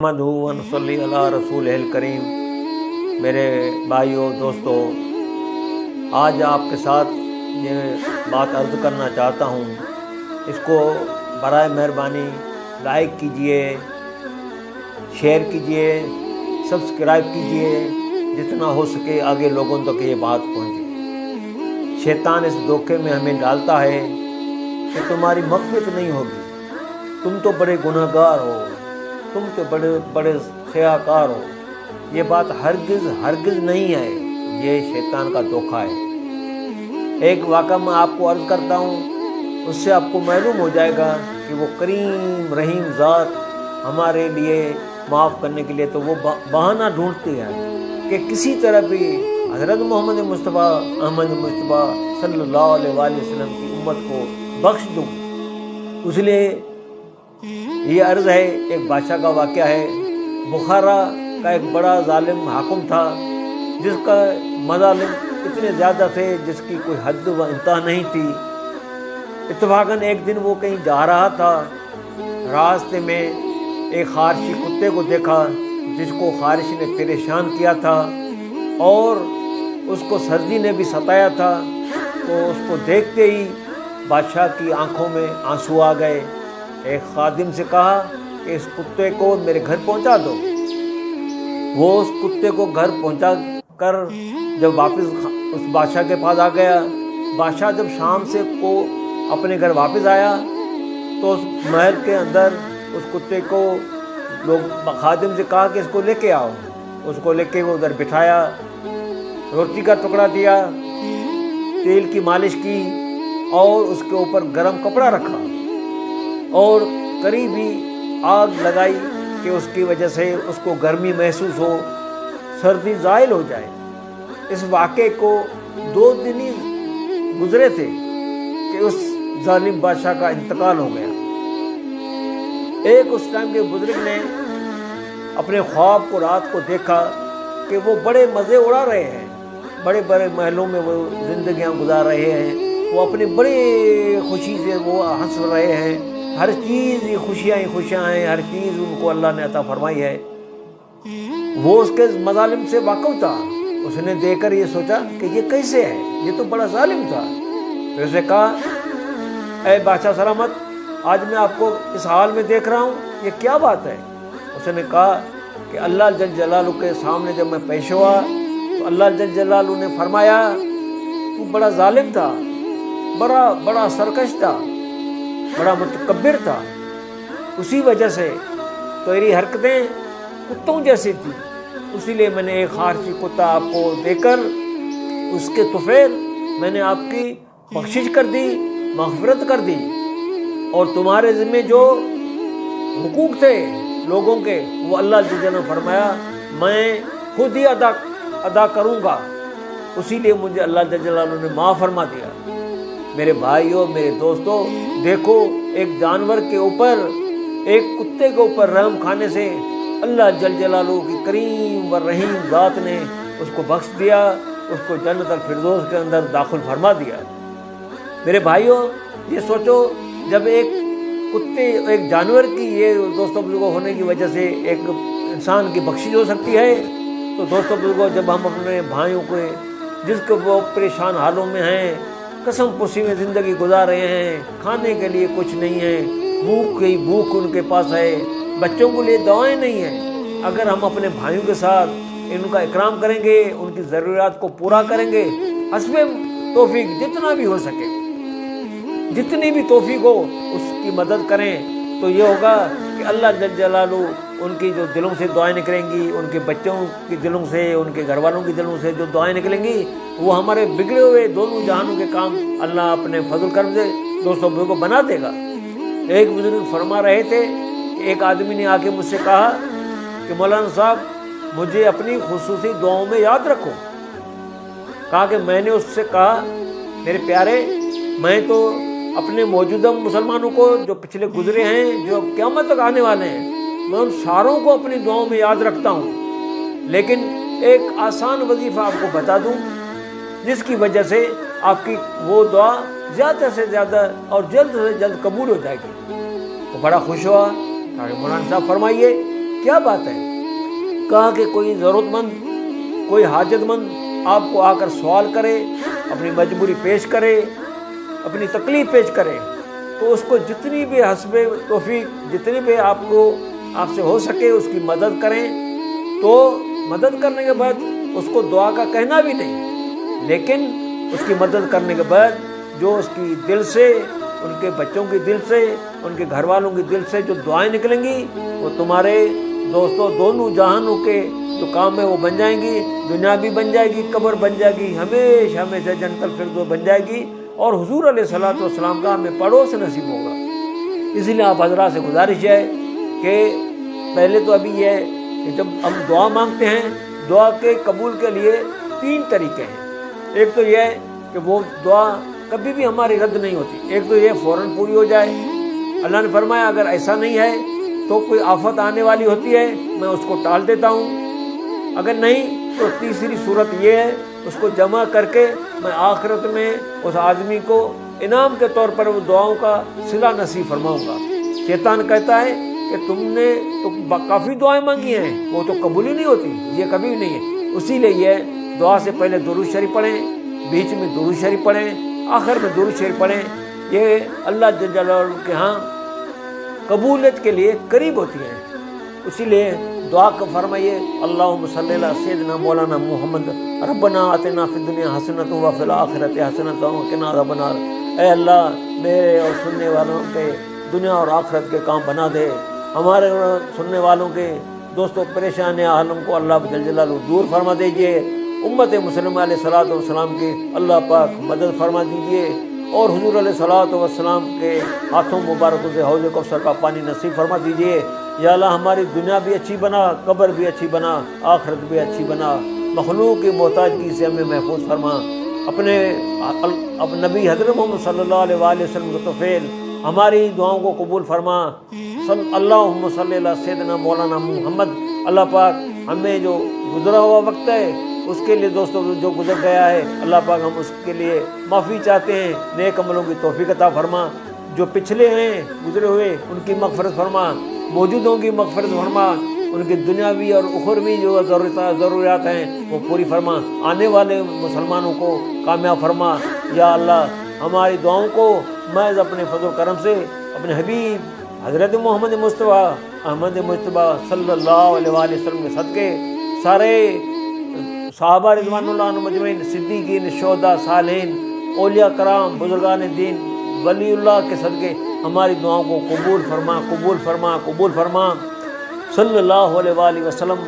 محمد صلی اللہ رسول کریم۔ میرے بھائیوں دوستوں، آج آپ کے ساتھ یہ بات عرض کرنا چاہتا ہوں، اس کو برائے مہربانی لائک کیجئے، شیئر کیجئے، سبسکرائب کیجئے، جتنا ہو سکے آگے لوگوں تک یہ بات پہنچے۔ شیطان اس دھوکے میں ہمیں ڈالتا ہے کہ تمہاری مغفرت نہیں ہوگی، تم تو بڑے گناہ گار ہو، تم تو بڑے سیاہ کار ہو۔ یہ بات ہرگز نہیں ہے، یہ شیطان کا دھوکہ ہے۔ ایک واقعہ میں آپ کو عرض کرتا ہوں، اس سے آپ کو معلوم ہو جائے گا کہ وہ کریم رحیم ذات ہمارے لیے معاف کرنے کے لیے تو وہ بہانہ ڈھونڈتی ہے کہ کسی طرح بھی حضرت محمد مصطفیٰ احمد مصطفیٰ صلی اللہ علیہ وآلہ وسلم کی امت کو بخش دوں۔ اس لیے یہ عرض ہے، ایک بادشاہ کا واقعہ ہے۔ بخارا کا ایک بڑا ظالم حاکم تھا، جس کا مظالم اتنے زیادہ تھے جس کی کوئی حد و انتہا نہیں تھی۔ اتفاقاً ایک دن وہ کہیں جا رہا تھا، راستے میں ایک خارشی کتے کو دیکھا جس کو خارش نے پریشان کیا تھا اور اس کو سردی نے بھی ستایا تھا۔ تو اس کو دیکھتے ہی بادشاہ کی آنکھوں میں آنسو آ گئے۔ ایک خادم سے کہا کہ اس کتے کو میرے گھر پہنچا دو۔ وہ اس کتے کو گھر پہنچا کر جب واپس اس بادشاہ کے پاس آ گیا، بادشاہ جب شام سے کو اپنے گھر واپس آیا تو اس محل کے اندر اس کتے کو لوگ خادم سے کہا کہ اس کو لے کے آؤ۔ اس کو لے کے وہ ادھر بٹھایا، روٹی کا ٹکڑا دیا، تیل کی مالش کی اور اس کے اوپر گرم کپڑا رکھا اور قریب ہی آگ لگائی کہ اس کی وجہ سے اس کو گرمی محسوس ہو، سردی زائل ہو جائے۔ اس واقعے کو 2 دن ہی گزرے تھے کہ اس ظالم بادشاہ کا انتقال ہو گیا۔ ایک اس ٹائم کے بزرگ نے اپنے خواب کو رات کو دیکھا کہ وہ بڑے مزے اڑا رہے ہیں، بڑے بڑے محلوں میں وہ زندگیاں گزار رہے ہیں، وہ اپنی بڑی خوشی سے وہ ہنس رہے ہیں، ہر چیز خوشیاں ہی خوشیاں ہیں، ہر چیز ان کو اللہ نے عطا فرمائی ہے۔ وہ اس کے مظالم سے واقف تھا۔ اس نے دیکھ کر یہ سوچا کہ یہ کیسے ہے، یہ تو بڑا ظالم تھا۔ پھر اسے کہا، اے بادشاہ سلامت، آج میں آپ کو اس حال میں دیکھ رہا ہوں، یہ کیا بات ہے؟ اس نے کہا کہ اللہ جل جلالہ کے سامنے جب میں پیش ہوا تو اللہ جل جلالہ نے فرمایا تو بڑا ظالم تھا، بڑا سرکش تھا، بڑا متکبر تھا، اسی وجہ سے تیری حرکتیں کتوں جیسی تھی، اسی لیے میں نے ایک خارشی کتا آپ کو دے کر اس کے طفیل میں نے آپ کی بخشش کر دی، مغفرت کر دی، اور تمہارے ذمہ جو حقوق تھے لوگوں کے وہ اللہ جل جلالہ نے فرمایا میں خود ہی ادا کروں گا، اسی لیے مجھے اللہ جل جلالہ نے معاف فرما دیا۔ میرے بھائیوں، میرے دوستوں، دیکھو ایک جانور کے اوپر، ایک کتے کے اوپر رحم کھانے سے اللہ جل جلالہ کی کریم و رحیم ذات نے اس کو بخش دیا، اس کو جنت الفردوس کے اندر داخل فرما دیا۔ میرے بھائیوں، یہ سوچو جب ایک جانور کی یہ دوستوں بزرگوں ہونے کی وجہ سے ایک انسان کی بخشش ہو سکتی ہے، تو دوستوں بزرگوں جب ہم اپنے بھائیوں کو جس کو وہ پریشان حالوں میں ہیں، قسم پرسی میں زندگی گزار رہے ہیں، کھانے کے لیے کچھ نہیں ہے، بھوک ان کے پاس ہے، بچوں کے لیے دعائیں نہیں ہیں، اگر ہم اپنے بھائیوں کے ساتھ ان کا اکرام کریں گے، ان کی ضروریات کو پورا کریں گے، حسب توفیق جتنا بھی ہو سکے، جتنی بھی توفیق ہو اس کی مدد کریں، تو یہ ہوگا کہ اللہ جل جلالہ ان کی جو دلوں سے دعائیں نکلیں گی، ان کے بچوں کی دلوں سے، ان کے گھر والوں کی دلوں سے جو دعائیں نکلیں گی، وہ ہمارے بگڑے ہوئے دونوں جہانوں کے کام اللہ اپنے فضل کرم سے دوستوں کو بنا دے گا۔ ایک بزرگ فرما رہے تھے کہ ایک آدمی نے آ کے مجھ سے کہا کہ مولانا صاحب مجھے اپنی خصوصی دعاؤں میں یاد رکھو۔ کہا کہ میں نے اس سے کہا میرے پیارے، میں تو اپنے موجودہ مسلمانوں کو جو پچھلے گزرے ہیں، جو قیامت تک آنے والے ہیں، میں ان ساروں کو اپنی دعاؤں میں یاد رکھتا ہوں، لیکن ایک آسان وظیفہ آپ کو بتا دوں جس کی وجہ سے آپ کی وہ دعا زیادہ سے زیادہ اور جلد سے جلد قبول ہو جائے گی۔ تو بڑا خوش ہوا، مولانا صاحب فرمائیے۔ کیا بات ہے؟ کہا کہ کوئی ضرورت مند، کوئی حاجت مند آپ کو آ کر سوال کرے، اپنی مجبوری پیش کرے، اپنی تکلیف پیش کرے، تو اس کو جتنی بھی حسب توفیق، جتنی بھی آپ سے ہو سکے اس کی مدد کریں۔ تو مدد کرنے کے بعد اس کو دعا کا کہنا بھی نہیں، لیکن اس کی مدد کرنے کے بعد جو اس کی دل سے، ان کے بچوں کی دل سے، ان کے گھر والوں کی دل سے جو دعائیں نکلیں گی، وہ تمہارے دوستوں دونوں جہانوں کے جو کام ہے وہ بن جائیں گی۔ دنیا بھی بن جائے گی، قبر بن جائے گی، ہمیشہ ہمیشہ جنت الفردوس بن جائے گی، اور حضور علیہ الصلوۃ والسلام کا ہمیں پڑوس نصیب ہوگا۔ اسی لیے آپ حضرات سے گزارش ہے کہ پہلے تو ابھی یہ ہے کہ جب ہم دعا مانگتے ہیں، دعا کے قبول کے لیے 3 طریقے ہیں۔ ایک تو یہ ہے کہ وہ دعا کبھی بھی ہماری رد نہیں ہوتی، ایک تو یہ فوراً پوری ہو جائے۔ اللہ نے فرمایا اگر ایسا نہیں ہے تو کوئی آفت آنے والی ہوتی ہے میں اس کو ٹال دیتا ہوں، اگر نہیں تو تیسری صورت یہ ہے اس کو جمع کر کے میں آخرت میں اس آدمی کو انعام کے طور پر وہ دعاؤں کا صلہ نصیب فرماؤں گا۔ شیطان کہتا ہے کہ تم نے تو کافی دعائیں مانگی ہیں، وہ تو قبول ہی نہیں ہوتی، یہ کبھی بھی نہیں ہے۔ اسی لیے یہ دعا سے پہلے درود شریف پڑھیں، بیچ میں درود شریف پڑھیں، آخر میں درود شریف پڑھیں، یہ اللہ جل جلالہ کے ہاں قبولیت کے لیے قریب ہوتی ہیں۔ اسی لیے دعا کو فرمائیے اللہم صلی علی سیدنا مولانا محمد ربنا آتنا فی الدنیا حسنۃ وفی الآخرۃ حسنۃ وقنا عذاب النار۔ اے اللہ میرے اور سننے والوں کے دنیا اور آخرت کے کام بنا دے، ہمارے سننے والوں کے دوستوں پریشان عالم کو اللہ جل جلالہ دور فرما دیجیے، امت مسلمہ علیہ الصلوۃ والسلام کی اللہ پاک مدد فرما دیجیے، اور حضور علیہ الصلوۃ والسلام کے ہاتھوں مبارکوں سے حوض کوثر کا پانی نصیب فرما دیجیے۔ یا اللہ ہماری دنیا بھی اچھی بنا، قبر بھی اچھی بنا، آخرت بھی اچھی بنا، مخلوق کی محتاجگی سے ہمیں محفوظ فرما، اپنے نبی حضرت محمد صلی اللہ علیہ وآلہ وسلم کے توفیل ہماری دعاؤں کو قبول فرما۔ اللہم صلی علی سیدنا مولانا محمد۔ اللہ پاک ہمیں جو گزرا ہوا وقت ہے اس کے لیے دوستوں جو گزر گیا ہے اللہ پاک ہم اس کے لیے معافی چاہتے ہیں، نیک عملوں کی توفیق عطا فرما، جو پچھلے ہیں گزرے ہوئے ان کی مغفرت فرما، موجودوں کی مغفرت فرما، ان کی دنیاوی اور اخروی جو ضروریات ہیں وہ پوری فرما، آنے والے مسلمانوں کو کامیاب فرما۔ یا اللہ ہماری دعاؤں کو محض اپنے فضل و کرم سے اپنے حبیب حضرت محمد مصطفیٰ احمد مجتبیٰ صلی اللہ علیہ وآلہ وسلم کے صدقے، سارے صحابہ رضوان اللہ عنہم اجمعین، صدیقین، شہداء، صالحین، اولیاء کرام، بزرگان دین، ولی اللہ کے صدقے ہماری دعاؤں کو قبول فرما، قبول فرما، قبول فرما، صلی اللہ علیہ وآلہ وسلم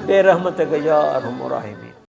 بے رحمتک یا ارحم الراحمین۔